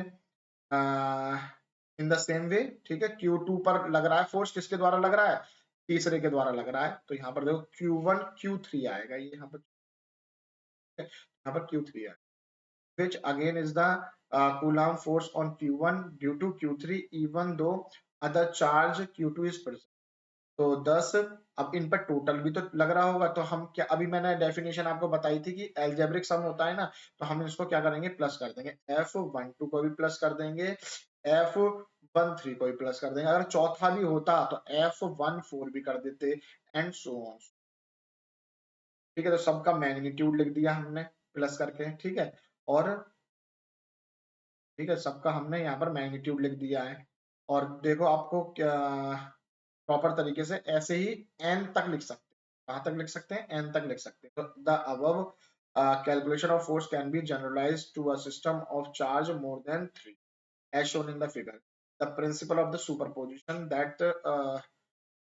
इन द सेम वे, ठीक है, Q2 पर लग रहा है फोर्स, किसके द्वारा लग रहा है, तीसरे के द्वारा लग रहा है, तो यहाँ पर देखो Q1 Q3 आएगा ये यहाँ पर। यहाँ पर Q3 है, which again is the Coulomb force on Q1 due to Q3 even though other charge Q2 is present। तो 10, अब इन पर टोटल भी तो लग रहा होगा, तो हम क्या, अभी मैंने डेफिनेशन आपको बताई थी कि एल्जेब्रिक सम होता है ना, तो हम इसको क्या करेंगे, प्लस कर देंगे, F12 को भी प्लस कर देंगे, F13 को भी प्लस कर देंगे, अगर चौथा भी होता तो F14 भी कर देते, एंड सो ऑन। ठीक है, तो सबका मैग्नीट्यूड लिख दिया हमने प्लस करके, ठीक है, और ठीक है, सबका हमने यहाँ पर मैग्नीट्यूड लिख दिया है। और देखो आपको क्या प्रॉपर तरीके से ऐसे ही n तक लिख सकते हैं, कहाँ तक लिख सकते हैं, n तक लिख सकते हैं। तो the above calculation of force can be generalized to a system of charge more than 3 as shown in the figure। The principle of the superposition that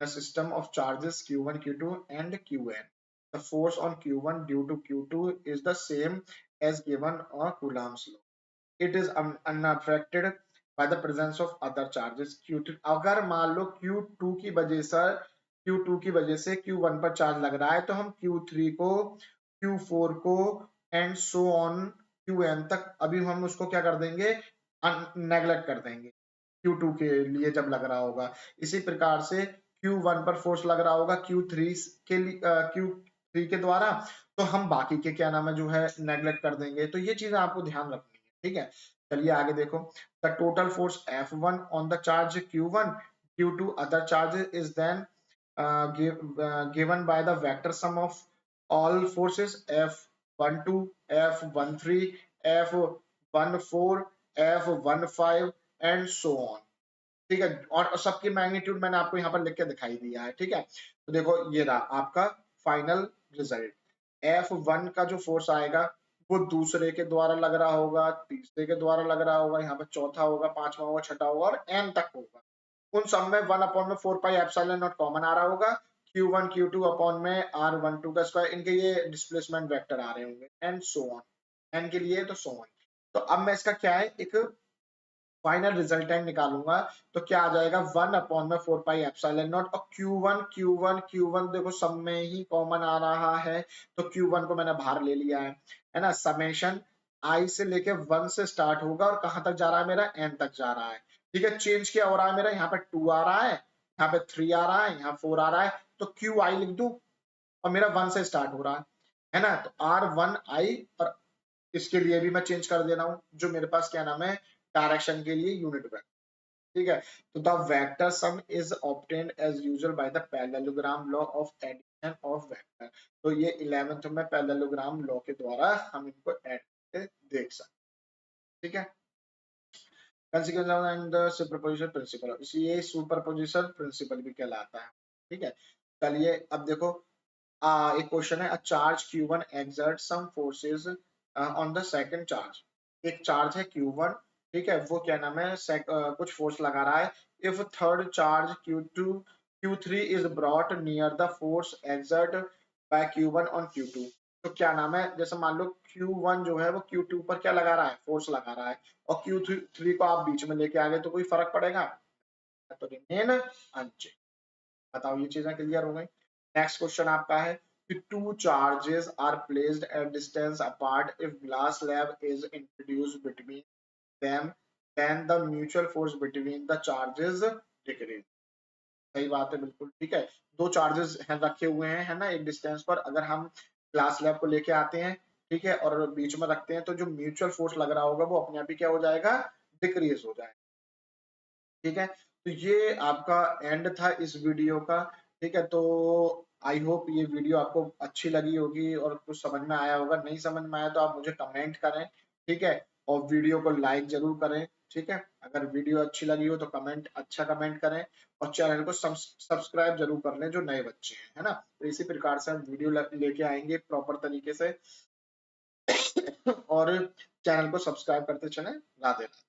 a system of charges q1 q2 and qn, the force on q1 due to q2 is the same as given on Coulomb's law। It is unaffected by the presence of other charges Q2। अगर मान लो Q2 की वजह से Q1 पर charge लग रहा है, तो हम Q3 को, Q4 को एंड सो ऑन Qn तक अभी हम उसको क्या कर देंगे, नेग्लेक्ट कर देंगे Q2 के लिए जब लग रहा होगा। इसी प्रकार से Q1 पर फोर्स लग रहा होगा Q3 के लिए, Q3 के द्वारा, तो हम बाकी के क्या नाम है जो है नेग्लेक्ट कर देंगे। तो ये चीजें आपको ध्यान रखनी है, ठीक है। चलिए आगे देखो, the total force F1 on the charge Q1 due to other charge is then given by the vector sum of all forces F12, F13, F14, F15 and so on. ठीक है, और सबकी मैग्नीट्यूड मैंने आपको यहाँ पर लिख के दिखाई दिया है, ठीक है। तो देखो ये रहा आपका फाइनल रिजल्ट, F1 का जो फोर्स आएगा वो दूसरे के द्वारा लग रहा होगा, तीसरे के द्वारा लग रहा होगा, यहाँ पर चौथा होगा, पांचवा होगा, छठा होगा और n तक होगा। उन सब में 1 अपॉन में 4 पाई एप्सिलॉन नॉट कॉमन आ रहा होगा, Q1 Q2 अपॉन में R12 का स्क्वायर, इनके ये डिस्प्लेसमेंट वेक्टर आ रहे होंगे एंड सो ऑन, n के लिए तो सो ऑन। तो अब मैं इसका क्या है, एक फाइनल रिजल्टेंट निकालूंगा, तो क्या आ जाएगा 1 अपॉन में 4 पाई एप्सिलॉन नॉट, और Q1 देखो सब में ही कॉमन आ रहा है, तो Q1 को मैंने बाहर ले लिया है ना। समेशन I से लेके 1 से स्टार्ट होगा और कहां तक जा रहा है मेरा, n तक जा रहा है, ठीक है। चेंज क्या हो रहा है मेरा, यहाँ पे 2 आ रहा है, यहाँ पे 3 आ रहा है, यहाँ 4 आ रहा है, तो QI लिख दूं, और मेरा 1 से स्टार्ट हो रहा है ना, तो R1I, और इसके लिए भी मैं चेंज कर दे रहा हूँ, जो मेरे पास क्या नाम है डायरेक्शन के लिए यूनिट वेक्टर, ठीक है। तो the vector sum is obtained as usual by the parallelogram law of addition of vector. तो ये 11th में पैरेललोग्राम लॉ के द्वारा हम इनको ऐड करके देख सकते हैं, ठीक है। Consequence and the superposition principle, ये सुपरपोजिशन प्रिंसिपल भी कहलाता है, ठीक है। चलिए अब देखो, एक क्वेश्चन है, a charge Q1 exerts some forces on the second charge। एक चार्ज है Q1, ठीक है, वो क्या नाम है कुछ फोर्स लगा रहा है। If third charge Q3 is brought near the force exerted by Q1 on Q2, तो क्या नाम है, जैसे मान लो Q1 जो है वो Q2 पर क्या लगा रहा है, फोर्स लगा रहा है, और Q3 को आप बीच में लेके आ गए, तो कोई फर्क पड़ेगा, तो रिमेन अनचेंज। बताओ ये चीजें क्लियर हो गई। नेक्स्ट क्वेश्चन आपका है कि two charges are placed at distance apart, if glass slab is introduced between them then the mutual force between the charges decrease। सही बात है, बिल्कुल ठीक है। दो चार्जेस हैं रखे हुए हैं, है ना, एक डिस्टेंस पर, अगर हम ग्लास स्लैब को लेके आते हैं, ठीक है, और बीच में रखते हैं, तो जो म्यूचुअल फोर्स लग रहा होगा वो अपने आप ही क्या हो जाएगा, डिक्रीज हो जाएगा, ठीक है। तो ये आपका एंड था इस वीडियो का, ठीक है। तो आई होप ये वीडियो आपको अच्छी लगी होगी और कुछ समझ में आया होगा, नहीं समझ में आया तो आप मुझे कमेंट करें, ठीक है, और वीडियो को लाइक जरूर करें, ठीक है। अगर वीडियो अच्छी लगी हो तो अच्छा कमेंट करें, और चैनल को सब्सक्राइब जरूर कर लें जो नए बच्चे हैं, है ना। तो इसी प्रकार से हम वीडियो लेके आएंगे प्रॉपर तरीके से, और चैनल को सब्सक्राइब करते चलें। राधे राधे।